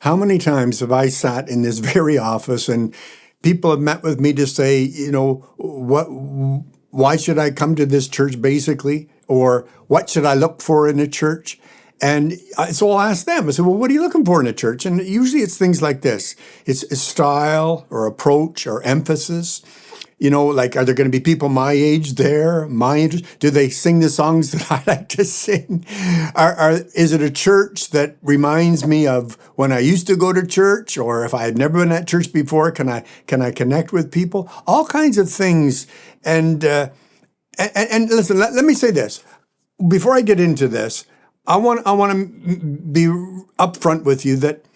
How many times have I sat in this very office and people have met with me to say, why should I come to this church basically? Or what should I look for in a church? So I'll ask them, I said, well, what are you looking for in a church? And usually it's things like this. It's style or approach or emphasis. Like, are there going to be people my age there? My interest? Do they sing the songs that I like to sing? Is it a church that reminds me of when I used to go to church, or if I had never been at church before? Can I connect with people? All kinds of things. And listen, let me say this before I get into this. I want to be upfront with you that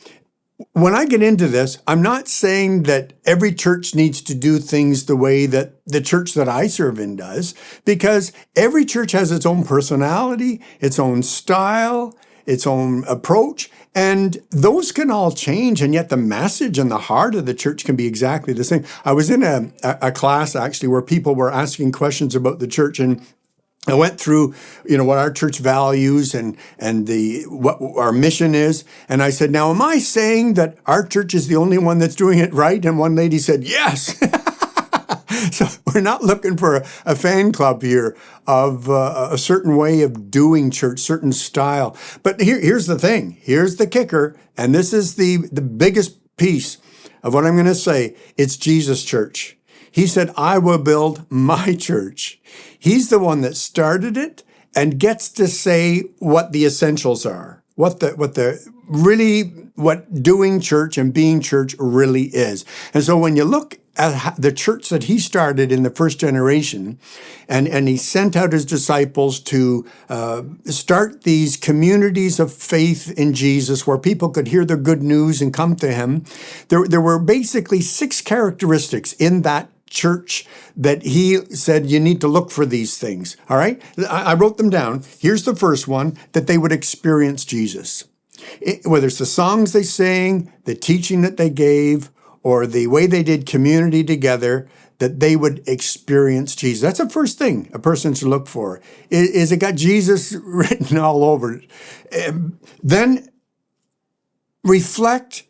when I get into this, I'm not saying that every church needs to do things the way that the church that I serve in does, because every church has its own personality, its own style, its own approach, and those can all change, and yet the message and the heart of the church can be exactly the same. I was in a class, actually, where people were asking questions about the church, and I went through, what our church values and what our mission is. And I said, now, am I saying that our church is the only one that's doing it right? And one lady said, yes. So we're not looking for a fan club here of a certain way of doing church, certain style. But here's the thing. Here's the kicker. And this is the biggest piece of what I'm going to say. It's Jesus' church. He said, I will build my church. He's the one that started it and gets to say what the essentials are, what doing church and being church really is. And so when you look at the church that he started in the first generation, and he sent out his disciples to start these communities of faith in Jesus where people could hear the good news and come to him, there were basically 6 characteristics in that church that he said you need to look for these things. All right? I wrote them down. Here's the first one, that they would experience Jesus. Whether it's the songs they sang, the teaching that they gave, or the way they did community together, that they would experience Jesus. That's the first thing a person should look for. Is it got Jesus written all over it? Then reflect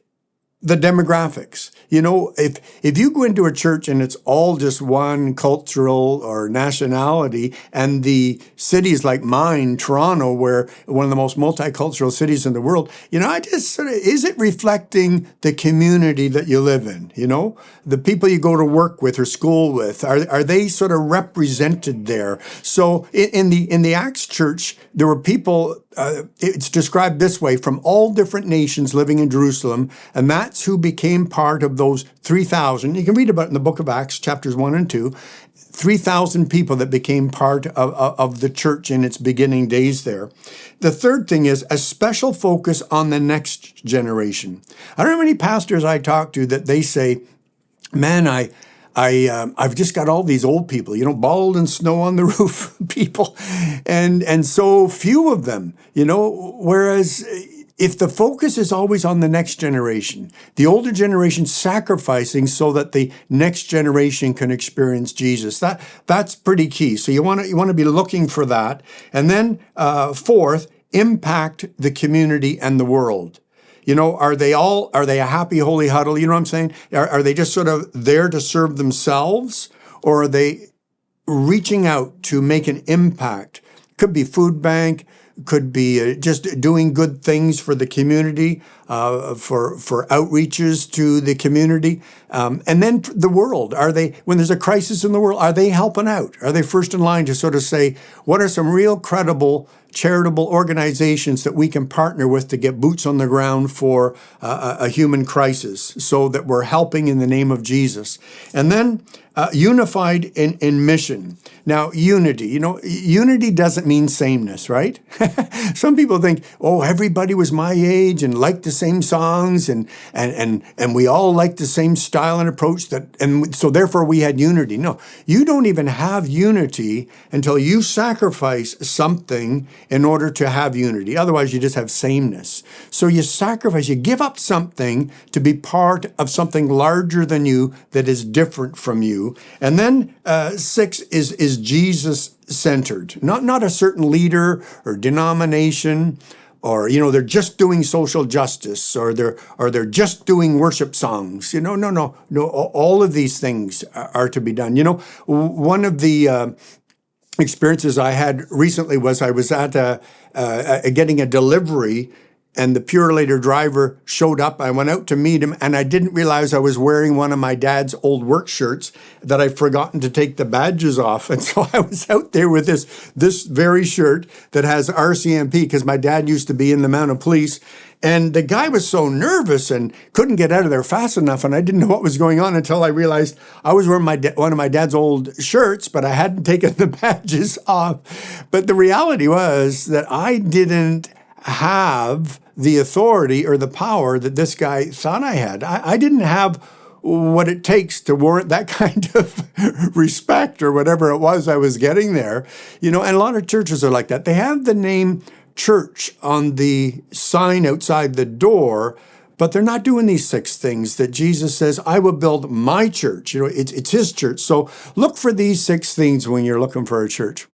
the demographics. If you go into a church and it's all just one cultural or nationality, and the cities like mine, Toronto, where one of the most multicultural cities in the world, I just sort of, is it reflecting the community that you live in? The people you go to work with or school with, are they sort of represented there? So in the Acts church, there were people, it's described this way, from all different nations living in Jerusalem, and that's who became part of those 3,000. You can read about it in the book of Acts, chapters 1 and 2, 3,000 people that became part of the church in its beginning days there. The third thing is a special focus on the next generation. I don't know how many pastors I talk to that they say, man, I've just got all these old people, bald and snow on the roof people, and so few of them, whereas if the focus is always on the next generation, the older generation sacrificing so that the next generation can experience Jesus, that's pretty key. So you want to be looking for that. And then fourth, impact the community and the world. Are they a happy, holy huddle? You know what I'm saying? Are they just sort of there to serve themselves, or are they reaching out to make an impact? Could be food bank, could be just doing good things for the community, for outreaches to the community. And then the world, when there's a crisis in the world, are they helping out? Are they first in line to sort of say, what are some real credible charitable organizations that we can partner with to get boots on the ground for a human crisis, so that we're helping in the name of Jesus? And then unified in mission. Now, unity, unity doesn't mean sameness, right? Some people think, oh, everybody was my age and liked the same songs, and we all liked the same style and approach, and so therefore we had unity. No, you don't even have unity until you sacrifice something in order to have unity. Otherwise, you just have sameness. So you sacrifice, you give up something to be part of something larger than you that is different from you. And then 6 is Jesus-centered, not a certain leader or denomination or they're just doing social justice, or they're just doing worship songs. No. All of these things are to be done. One of the experiences I had recently was I was at getting a delivery, and the Purelator driver showed up. I went out to meet him, and I didn't realize I was wearing one of my dad's old work shirts that I'd forgotten to take the badges off. And so I was out there with this very shirt that has RCMP, because my dad used to be in the Mounted Police. And the guy was so nervous and couldn't get out of there fast enough, and I didn't know what was going on until I realized I was wearing one of my dad's old shirts, but I hadn't taken the badges off. But the reality was that I didn't have the authority or the power that this guy thought I had. I didn't have what it takes to warrant that kind of respect or whatever it was I was getting there. And a lot of churches are like that. They have the name church on the sign outside the door, but they're not doing these 6 things that Jesus says, I will build my church. It's his church. So look for these 6 things when you're looking for a church.